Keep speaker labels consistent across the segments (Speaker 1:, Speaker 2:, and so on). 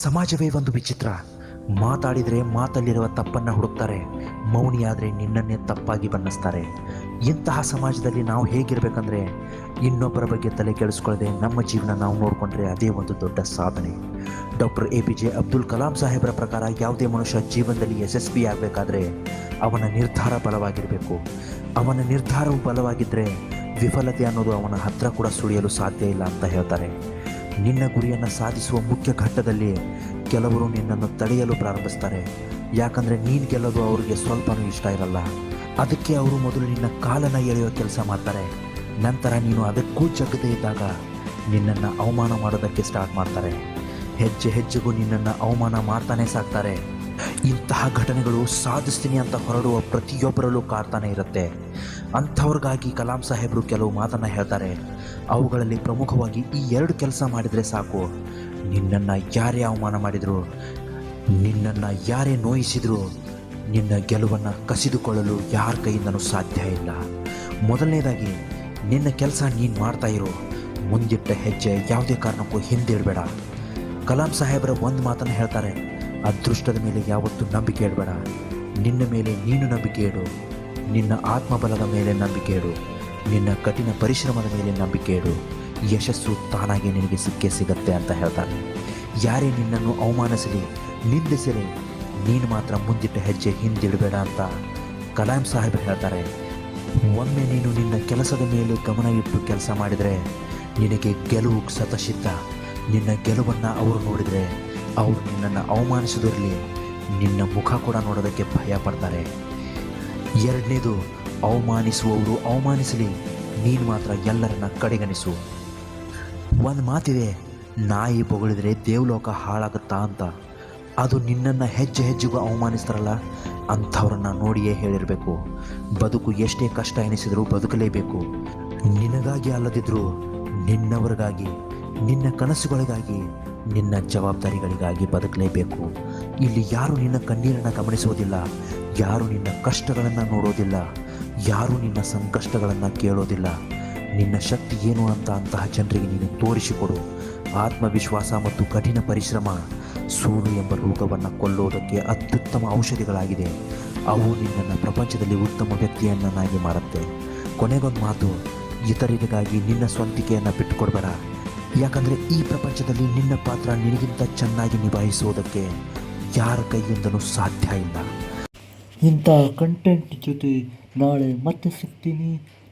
Speaker 1: ಸಮಾಜವೇ ಒಂದು ವಿಚಿತ್ರ. ಮಾತಾಡಿದರೆ ಮಾತಲ್ಲಿರುವ ತಪ್ಪನ್ನು ಹುಡುಕ್ತಾರೆ, ಮೌನಿಯಾದರೆ ನಿನ್ನನ್ನೇ ತಪ್ಪಾಗಿ ಬಣ್ಣಿಸ್ತಾರೆ. ಇಂತಹ ಸಮಾಜದಲ್ಲಿ ನಾವು ಹೇಗಿರಬೇಕಂದ್ರೆ, ಇನ್ನೊಬ್ಬರ ಬಗ್ಗೆ ತಲೆ ಕೆಡಿಸ್ಕೊಳ್ಳದೆ ನಮ್ಮ ಜೀವನ ನಾವು ನೋಡಿಕೊಂಡ್ರೆ ಅದೇ ಒಂದು ದೊಡ್ಡ ಸಾಧನೆ. ಡಾಕ್ಟರ್ APJ ಅಬ್ದುಲ್ ಕಲಾಂ ಸಾಹೇಬರ ಪ್ರಕಾರ ಯಾವುದೇ ಮನುಷ್ಯ ಜೀವನದಲ್ಲಿ ಯಶಸ್ವಿ ಆಗಬೇಕಾದ್ರೆ ಅವನ ನಿರ್ಧಾರ ಬಲವಾಗಿರಬೇಕು. ಅವನ ನಿರ್ಧಾರವು ಬಲವಾಗಿದ್ದರೆ ವಿಫಲತೆ ಅನ್ನೋದು ಅವನ ಹತ್ರ ಕೂಡ ಸುಳಿಯಲು ಸಾಧ್ಯ ಇಲ್ಲ ಅಂತ ಹೇಳ್ತಾರೆ. ನಿನ್ನ ಗುರಿಯನ್ನು ಸಾಧಿಸುವ ಮುಖ್ಯ ಘಟ್ಟದಲ್ಲಿ ಕೆಲವರು ನಿನ್ನನ್ನು ತಡೆಯಲು ಪ್ರಾರಂಭಿಸ್ತಾರೆ. ಯಾಕಂದರೆ ನೀನು ಗೆಲ್ಲೋದು ಅವರಿಗೆ ಸ್ವಲ್ಪನೂ ಇಷ್ಟ ಇರಲ್ಲ. ಅದಕ್ಕೆ ಅವರು ಮೊದಲು ನಿನ್ನ ಕಾಲನ್ನು ಎಳೆಯುವ ಕೆಲಸ ಮಾಡ್ತಾರೆ. ನಂತರ ನೀನು ಅದಕ್ಕೂ ಜಗ್ಗದೇ ಇದ್ದಾಗ ನಿನ್ನನ್ನು ಅವಮಾನ ಮಾಡೋದಕ್ಕೆ ಸ್ಟಾರ್ಟ್ ಮಾಡ್ತಾರೆ. ಹೆಜ್ಜೆ ಹೆಜ್ಜೆಗೂ ನಿನ್ನನ್ನು ಅವಮಾನ ಮಾಡ್ತಾನೆ ಸಾಕ್ತಾರೆ. ಇಂತಹ ಘಟನೆಗಳು ಸಾಧಿಸ್ತೀನಿ ಅಂತ ಹೊರಡುವ ಪ್ರತಿಯೊಬ್ಬರಲ್ಲೂ ಕಾಡ್ತಾನೆ ಇರುತ್ತೆ. ಅಂಥವ್ರಿಗಾಗಿ ಕಲಾಂ ಸಾಹೇಬರು ಕೆಲವು ಮಾತನ್ನು ಹೇಳ್ತಾರೆ. ಅವುಗಳಲ್ಲಿ ಪ್ರಮುಖವಾಗಿ ಈ 2 ಕೆಲಸ ಮಾಡಿದರೆ ಸಾಕು. ನಿನ್ನನ್ನು ಯಾರೇ ಅವಮಾನ ಮಾಡಿದ್ರು, ನಿನ್ನನ್ನು ಯಾರೇ ನೋಯಿಸಿದ್ರು, ನಿನ್ನ ಗೆಲುವನ್ನು ಕಸಿದುಕೊಳ್ಳಲು ಯಾರ ಕೈಯಿಂದನೂ ಸಾಧ್ಯ ಇಲ್ಲ. ಮೊದಲನೇದಾಗಿ, ನಿನ್ನ ಕೆಲಸ ನೀನು ಮಾಡ್ತಾ ಇರು. ಮುಂದಿಟ್ಟ ಹೆಜ್ಜೆ ಯಾವುದೇ ಕಾರಣಕ್ಕೂ ಹಿಂದಿಡಬೇಡ. ಕಲಾಂ ಸಾಹೇಬರ ಒಂದು ಮಾತನ್ನು ಹೇಳ್ತಾರೆ, ಅದೃಷ್ಟದ ಮೇಲೆ ಯಾವತ್ತೂ ನಂಬಿಕೆ ಇಡಬೇಡ. ನಿನ್ನ ಮೇಲೆ ನೀನು ನಂಬಿಕೆ ಇಡು. ನಿನ್ನ ಆತ್ಮಬಲದ ಮೇಲೆ ನಂಬಿಕೆ ಇಡು. ನಿನ್ನ ಕಠಿಣ ಪರಿಶ್ರಮದ ಮೇಲೆ ನಂಬಿಕೆ ಇಡು. ಯಶಸ್ಸು ತಾನಾಗಿ ನಿನಗೆ ಸಿಕ್ಕೇ ಸಿಗತ್ತೆ ಅಂತ ಹೇಳ್ತಾರೆ. ಯಾರೇ ನಿನ್ನನ್ನು ಅವಮಾನಿಸಲಿ, ನಿಂದಿಸಲಿ, ನೀನು ಮಾತ್ರ ಮುಂದಿಟ್ಟ ಹೆಜ್ಜೆ ಹಿಂದಿಡಬೇಡ ಅಂತ ಕಲಾಂ ಸಾಹೇಬರು ಹೇಳ್ತಾರೆ. ಒಮ್ಮೆ ನೀನು ನಿನ್ನ ಕೆಲಸದ ಮೇಲೆ ಗಮನ ಇಟ್ಟು ಕೆಲಸ ಮಾಡಿದರೆ ನಿನಗೆ ಗೆಲುವು ಸತಸಿದ್ಧ. ನಿನ್ನ ಗೆಲುವನ್ನು ಅವರು ನೋಡಿದರೆ ಅವರು ನಿನ್ನನ್ನು ಅವಮಾನಿಸೋದಿರಲಿ, ನಿನ್ನ ಮುಖ ಕೂಡ ನೋಡೋದಕ್ಕೆ ಭಯ ಪಡ್ತಾರೆ. ಎರಡನೇದು, ಅವಮಾನಿಸುವವರು ಅವಮಾನಿಸಲಿ, ನೀನು ಮಾತ್ರ ಎಲ್ಲರನ್ನ ಕಡೆಗಣಿಸು. ಒಂದು ಮಾತಿದೆ, ನಾಯಿ ಬೊಗಳಿದ್ರೆ ದೇವಲೋಕ ಹಾಳಾಗುತ್ತಾ ಅಂತ. ಅದು ನಿನ್ನನ್ನು ಹೆಜ್ಜೆ ಹೆಜ್ಜೆಗೂ ಅವಮಾನಿಸ್ತಾರಲ್ಲ, ಅಂಥವ್ರನ್ನ ನೋಡಿಯೇ ಹೇಳಿರಬೇಕು, ಬದುಕು ಎಷ್ಟೇ ಕಷ್ಟ ಎನಿಸಿದರೂ ಬದುಕಲೇಬೇಕು. ನಿನಗಾಗಿ ಅಲ್ಲದಿದ್ದರೂ ನಿನ್ನವರಿಗಾಗಿ, ನಿನ್ನ ಕನಸುಗಳಿಗಾಗಿ, ನಿನ್ನ ಜವಾಬ್ದಾರಿಗಳಿಗಾಗಿ ಬದುಕಲೇಬೇಕು. ಇಲ್ಲಿ ಯಾರು ನಿನ್ನ ಕಣ್ಣೀರನ್ನು ಗಮನಿಸೋದಿಲ್ಲ, ಯಾರು ನಿನ್ನ ಕಷ್ಟಗಳನ್ನು ನೋಡೋದಿಲ್ಲ, ಯಾರು ನಿನ್ನ ಸಂಕಷ್ಟಗಳನ್ನು ಕೇಳೋದಿಲ್ಲ. ನಿನ್ನ ಶಕ್ತಿ ಏನು ಅಂತ ಅಂತಹ ಜನರಿಗೆ ನೀನು ತೋರಿಸಿಕೊಡು. ಆತ್ಮವಿಶ್ವಾಸ ಮತ್ತು ಕಠಿಣ ಪರಿಶ್ರಮ ಸೋಲು ಎಂಬ ರೋಗವನ್ನು ಕೊಲ್ಲೋದಕ್ಕೆ ಅತ್ಯುತ್ತಮ ಔಷಧಿಗಳಾಗಿದೆ. ಅವು ನಿನ್ನನ್ನು ಪ್ರಪಂಚದಲ್ಲಿ ಉತ್ತಮ ವ್ಯಕ್ತಿಯನ್ನಾಗಿ ಮಾಡುತ್ತೆ. ಕೊನೆಗೊಂದು ಮಾತು, ಇತರರಿಗಾಗಿ ನಿನ್ನ ಸ್ವಂತಿಕೆಯನ್ನು ಬಿಟ್ಟುಕೊಡ್ಬೇಡ. ಯಾಕಂದರೆ ಈ ಪ್ರಪಂಚದಲ್ಲಿ ನಿನ್ನ ಪಾತ್ರ ನಿನಗಿಂತ ಚೆನ್ನಾಗಿ ನಿಭಾಯಿಸುವುದಕ್ಕೆ ಯಾರ ಕೈಯಿಂದಲೂ ಸಾಧ್ಯ ಇಲ್ಲ.
Speaker 2: ಇಂಥ ಕಂಟೆಂಟ್ ಜೊತೆ ನಾಳೆ ಮತ್ತೆ ಸಿಗ್ತೀನಿ.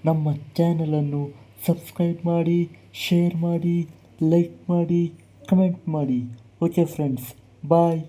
Speaker 2: ನಮ್ಮ ಚಾನಲನ್ನು ಸಬ್ಸ್ಕ್ರೈಬ್ ಮಾಡಿ, ಶೇರ್ ಮಾಡಿ, ಲೈಕ್ ಮಾಡಿ, ಕಮೆಂಟ್ ಮಾಡಿ. ಓಕೆ ಫ್ರೆಂಡ್ಸ್, ಬಾಯ್.